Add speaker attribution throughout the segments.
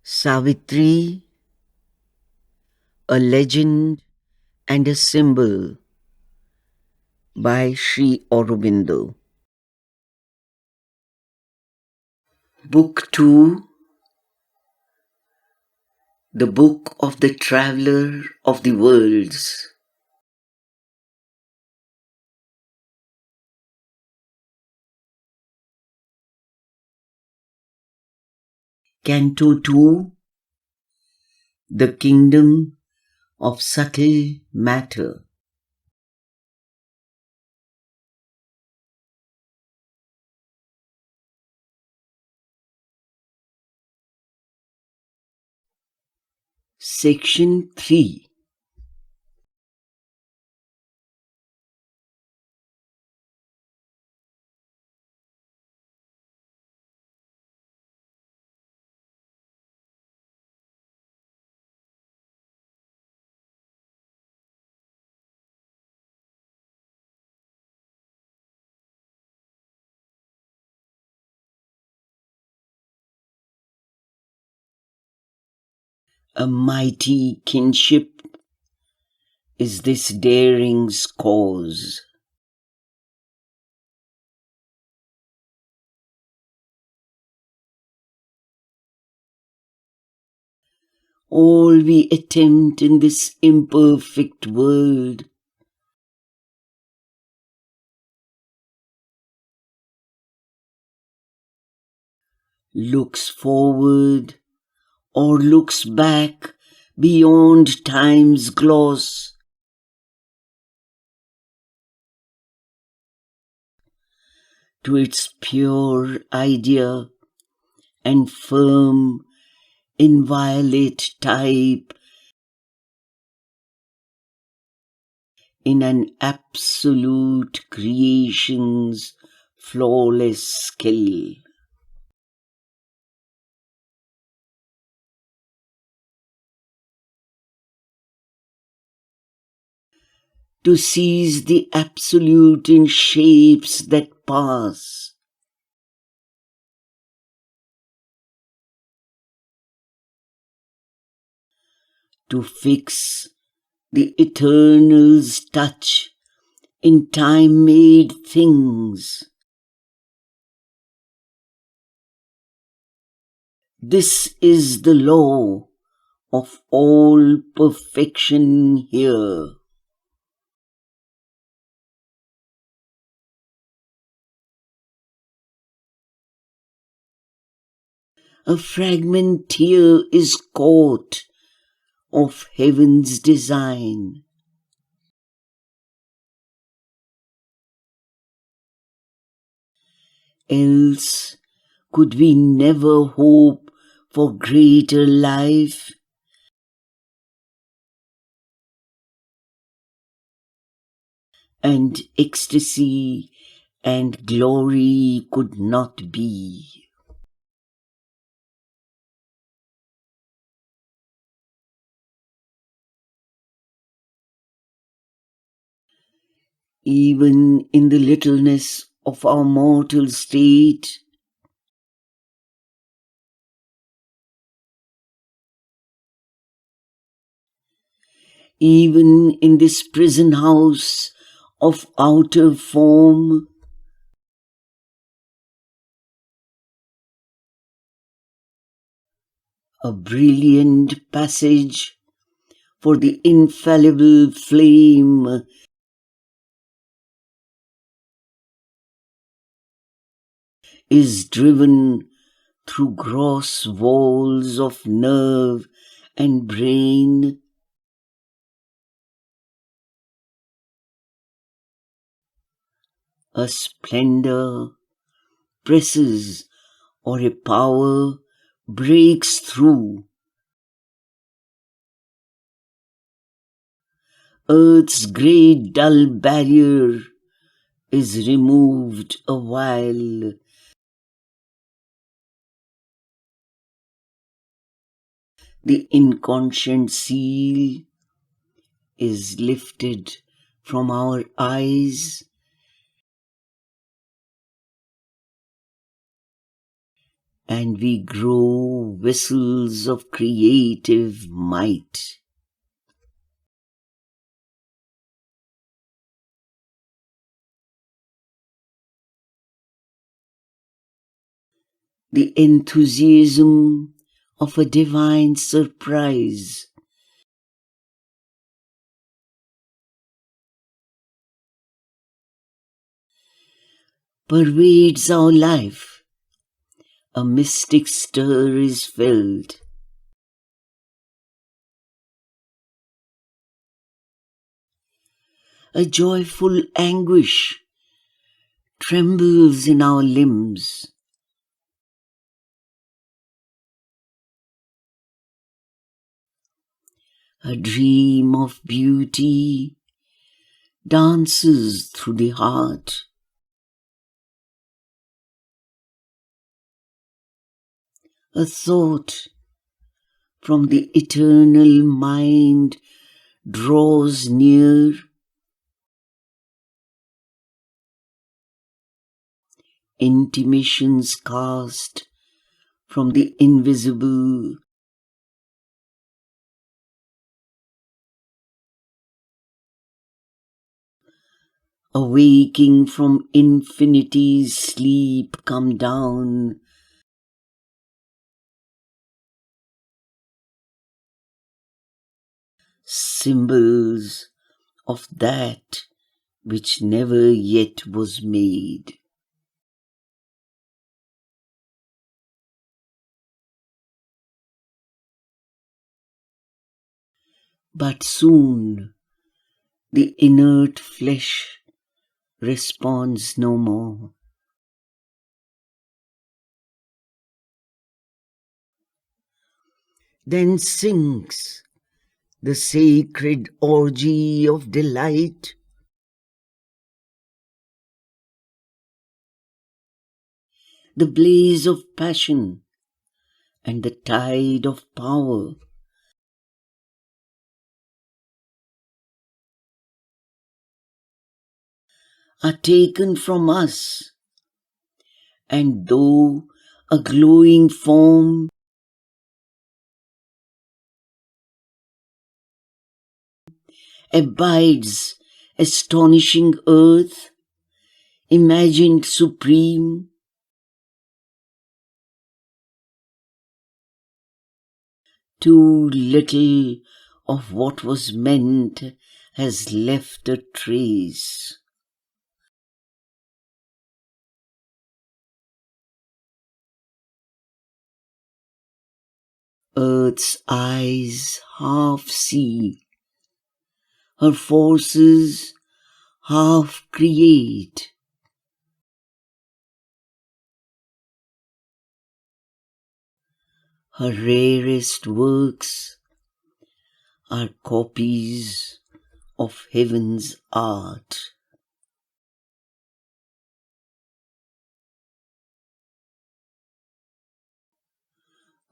Speaker 1: Savitri, a legend and a symbol by Sri Aurobindo. Book 2, the book of the traveler of the worlds. Canto 2, the kingdom of subtle matter. Section 3. A mighty kinship is this daring's cause. All we attempt in this imperfect world looks forward or looks back beyond time's gloss, to its pure idea and firm, inviolate type in an absolute creation's flawless skill. To seize the absolute in shapes that pass, to fix the eternal's touch in time-made things. This is the law of all perfection here. A fragment here is caught of heaven's design. Else could we never hope for greater life? And ecstasy and glory could not be. Even in the littleness of our mortal state, even in this prison house of outer form, a brilliant passage for the infallible flame is driven through gross walls of nerve and brain. A splendor presses or a power breaks through. Earth's great dull barrier is removed a while. The inconscient seal is lifted from our eyes, and we grow vessels of creative might. The enthusiasm of a divine surprise pervades our life. A mystic stir is felt. A joyful anguish trembles in our limbs. A dream of beauty dances through the heart. A thought from the eternal mind draws near. Intimations cast from the invisible. Awaking from infinity's sleep come down. Symbols of that which never yet was made. But soon the inert flesh responds no more. Then sinks the sacred orgy of delight. The blaze of passion and the tide of power. Are taken from us, and though a glowing form abides astonishing earth, imagined supreme, too little of what was meant has left a trace. Earth's eyes half see, her forces half create. Her rarest works are copies of heaven's art.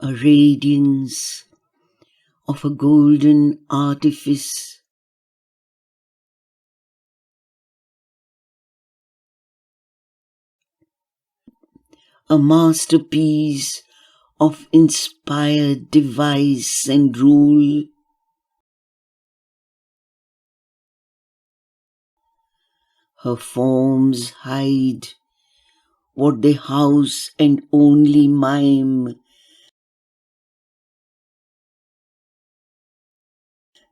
Speaker 1: A radiance of a golden artifice, a masterpiece of inspired device and rule. Her forms hide what they house and only mime.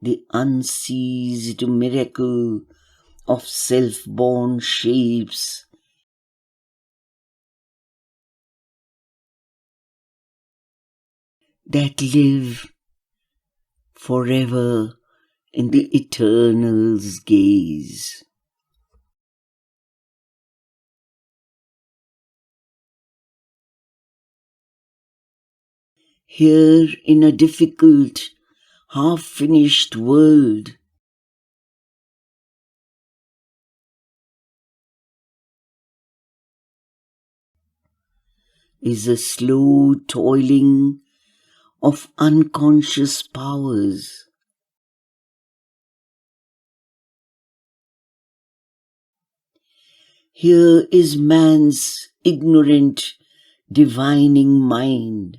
Speaker 1: The unceased miracle of self-born shapes. That live forever in the eternal's gaze. Here in a difficult, half-finished world, is a slow toiling of unconscious powers. Here is man's ignorant divining mind.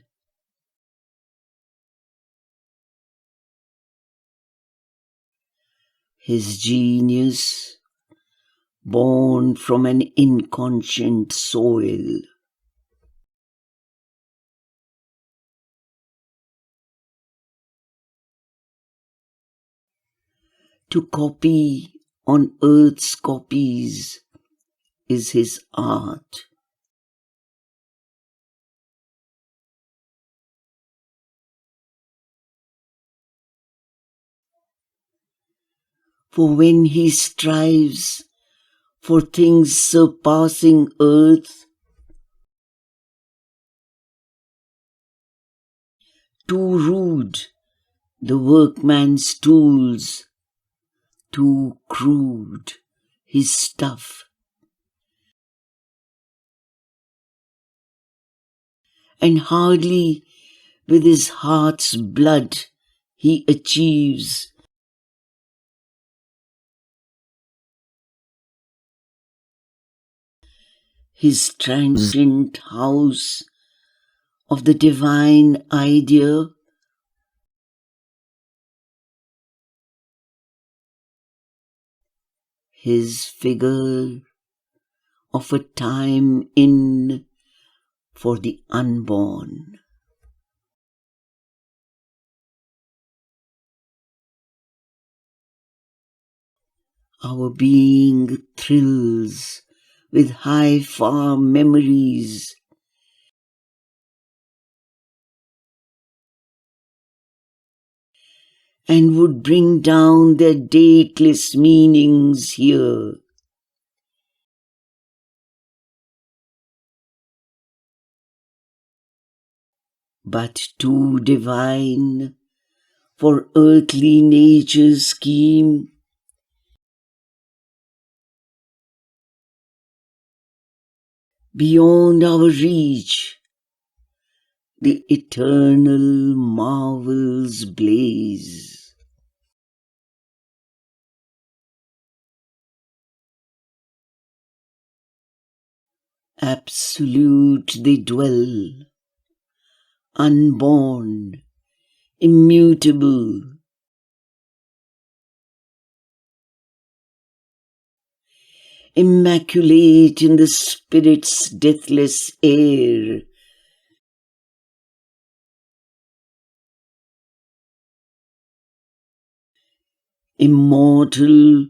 Speaker 1: His genius, born from an inconscient soil, to copy on earth's copies is his art. For when he strives for things surpassing earth, too rude the workman's tools, too crude his stuff, and hardly with his heart's blood he achieves his transient house of the divine idea. His figure of a time in for the unborn. Our being thrills with high far memories, and would bring down their dateless meanings here. But too divine for earthly nature's scheme, beyond our reach, the eternal marvels blaze. Absolute they dwell, unborn, immutable, immaculate in the spirit's deathless air, immortal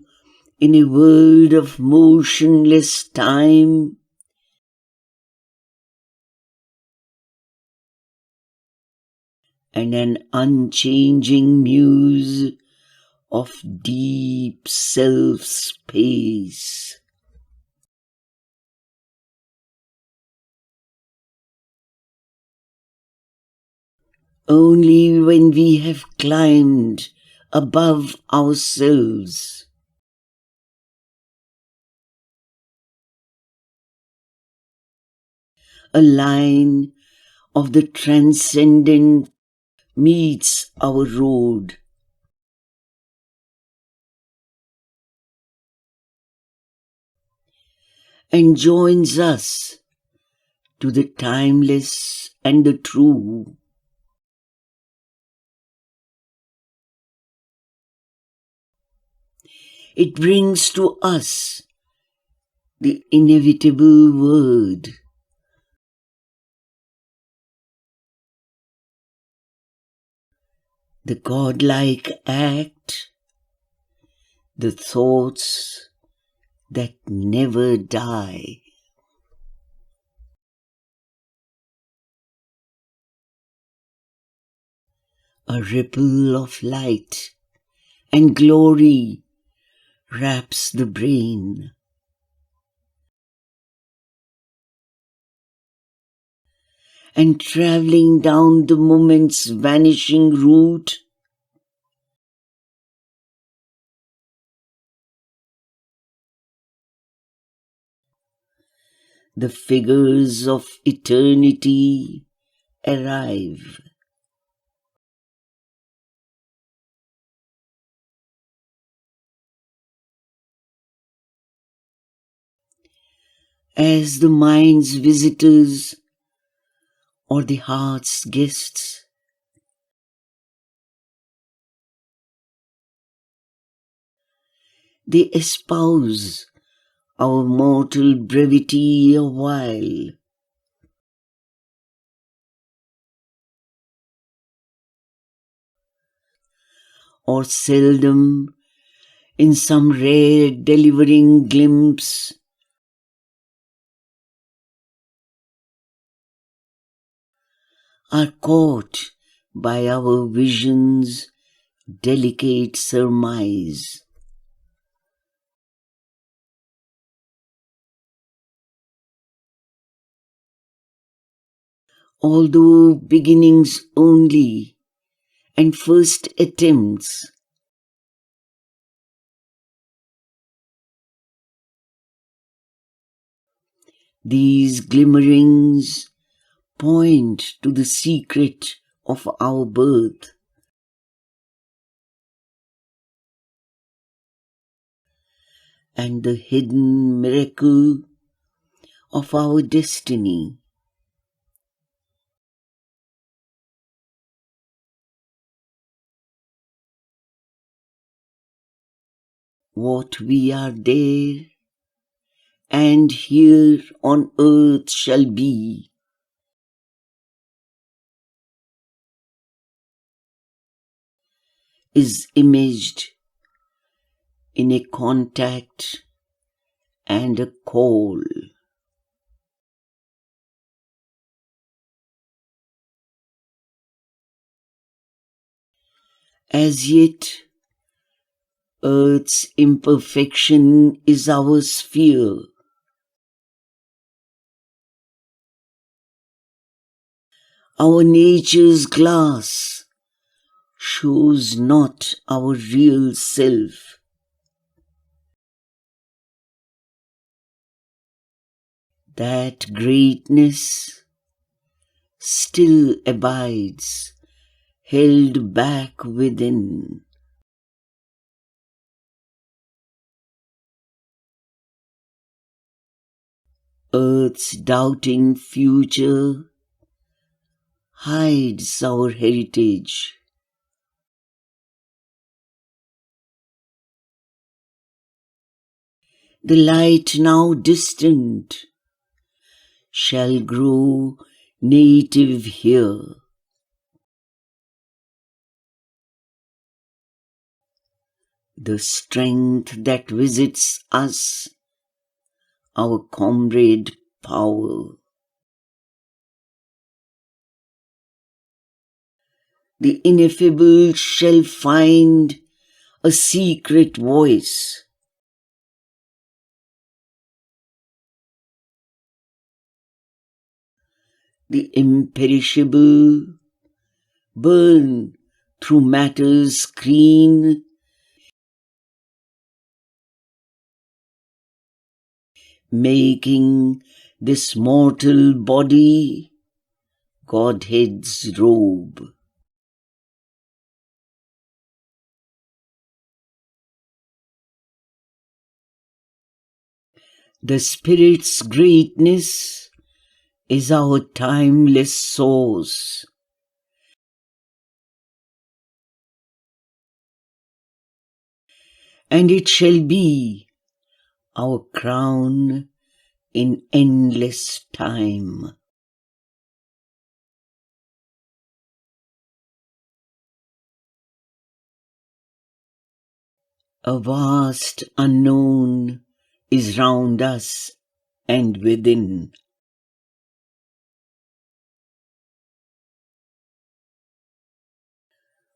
Speaker 1: in a world of motionless time, and an unchanging muse of deep self-space. Only when we have climbed above ourselves, a line of the transcendent meets our road, and joins us to the timeless and the true. It brings to us the inevitable word, the godlike act, the thoughts that never die. A ripple of light and glory wraps the brain, and traveling down the moment's vanishing route, the figures of eternity arrive. As the mind's visitors or the heart's guests. They espouse our mortal brevity a while, or seldom in some rare delivering glimpse are caught by our vision's delicate surmise. Although beginnings only and first attempts, these glimmerings point to the secret of our birth, and the hidden miracle of our destiny. What we are there and here on earth shall be, is imaged in a contact and a call. As yet, earth's imperfection is our sphere. Our nature's glass shows not our real self. That greatness still abides, held back within. Earth's doubting future hides our heritage. The light now distant shall grow native here. The strength that visits us, our comrade power. The ineffable shall find a secret voice. The imperishable burn through matter's screen, making this mortal body Godhead's robe. The Spirit's greatness is our timeless source. And it shall be our crown in endless time. A vast unknown is round us and within.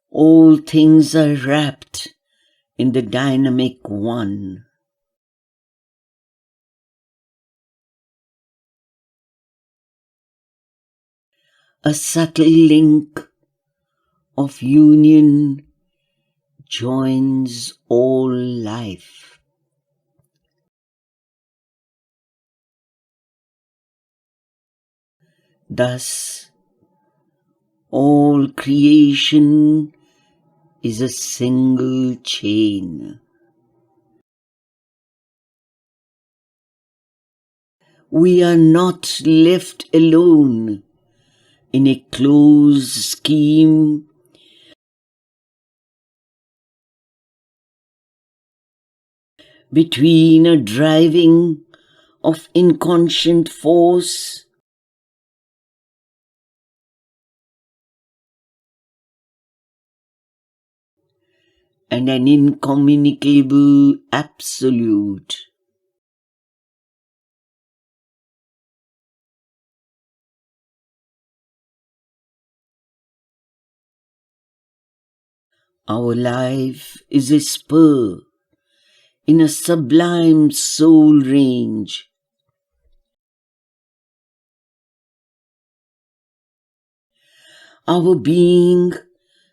Speaker 1: All things are wrapped in the dynamic one. A subtle link of union joins all life. Thus, all creation is a single chain. We are not left alone in a closed scheme, between a driving of inconscient force and an incommunicable absolute. Our life is a spur in a sublime soul range. Our being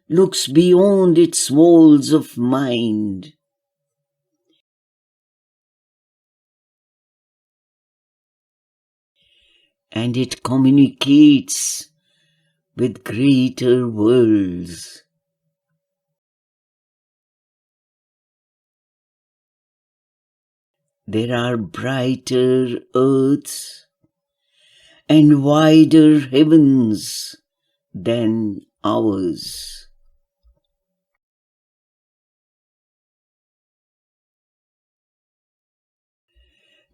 Speaker 1: looks beyond its walls of mind. And it communicates with greater worlds. There are brighter earths and wider heavens than ours.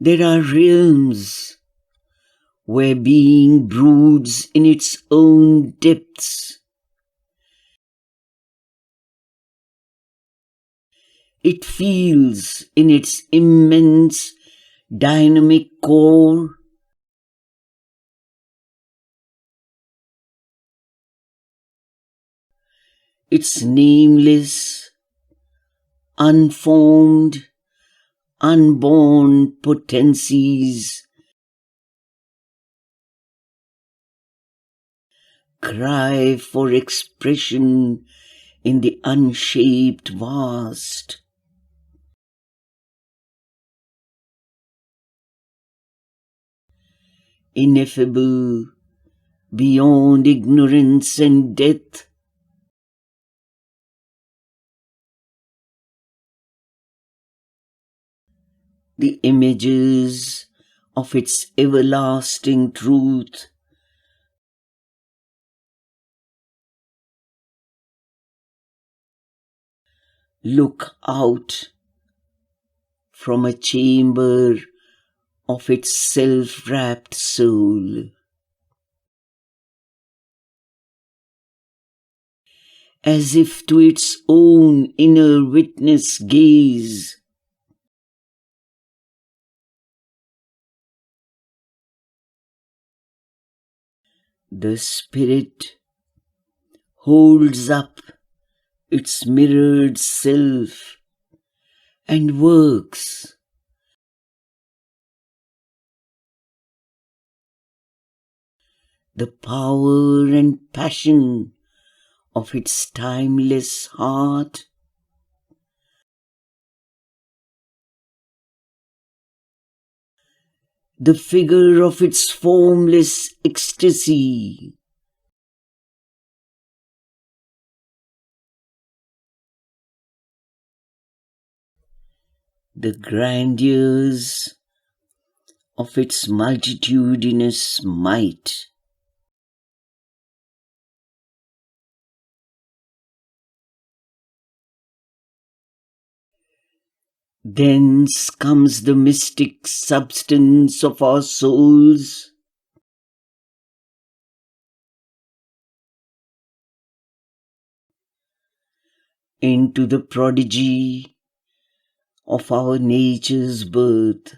Speaker 1: There are realms where being broods in its own depths. It feels in its immense dynamic core its nameless, unformed, unborn potencies cry for expression in the unshaped vast. Ineffable beyond ignorance and death, the images of its everlasting truth look out from a chamber of its self-wrapped soul. As if to its own inner witness gaze, the spirit holds up its mirrored self and works. The power and passion of its timeless heart the figure of its formless ecstasy, the grandeurs of its multitudinous might. Thence comes the mystic substance of our souls, into the prodigy of our nature's birth.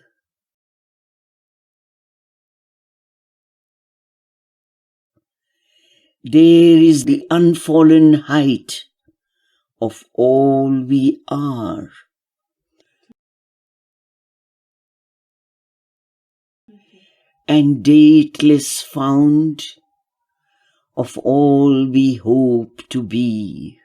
Speaker 1: There is the unfallen height of all we are. And dateless fount of all we hope to be.